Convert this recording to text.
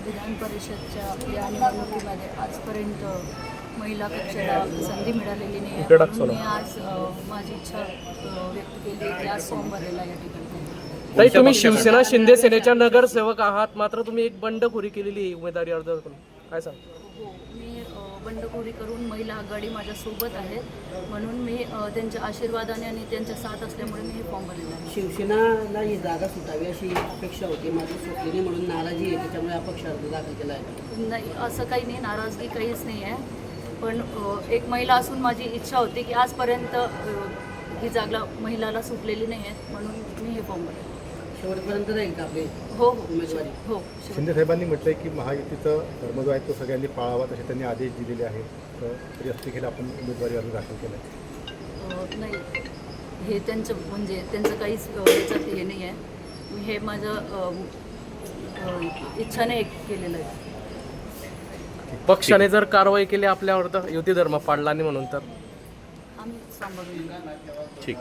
विधान परिषदच्या या निवडणुकीमध्ये आजपर्यंत महिला पक्षाला संधी मिळालेली नाही आहे. म्हणून मी आज माझी इच्छा व्यक्त केली की आज फॉर्म भरायला या ठिकाणी. ताई, तुम्ही शिवसेना शिंदे सेनेच्या नगरसेवक आहात, मात्र तुम्ही एक बंडखोरी केलेली आहे उमेदवारी अर्ज करून, काय सांग? हो, मी बंडखोरी करून महिला आघाडी माझ्यासोबत आहेत, म्हणून मी त्यांच्या आशीर्वादाने आणि त्यांच्या साथ असल्यामुळे मी हे फॉर्म भरलेलं आहे. शिवसेनाला ही जागा सुटावी अशी अपेक्षा होती, मात्र सुटली नाही म्हणून नाराजी आहे, त्याच्यामुळे अपक्ष अर्ज दाखल केला आहे. नाही, असं काही नाही, नाराजगी काहीच नाही आहे. पण एक महिला असून माझी इच्छा होती की आजपर्यंत ही जागा महिलाला सुटलेली नाही आहे, म्हणून मी हे फॉर्म भरले. शेवटपर्यंत राहील का आपली हो उमेदवारी? हो. शिंदे साहेबांनी म्हटलंय की महायुतीचा धर्म जो आहे तो सगळ्यांनी पाळावा, तसे त्यांनी आदेश दिलेले आहेत. तर तरी असं देखील आपण उमेदवारी अर्ज दाखल केला आहे. नाही, हे त्यांचं म्हणजे त्यांचं काहीच याच्यात हे नाही आहे. मी हे माझं इच्छाने केलेलं आहे. पक्षाने जर कारवाई केली आपल्यावर तर युती धर्म पाडला नाही म्हणून तर आम्ही सांभाळून घेऊ. ठीक.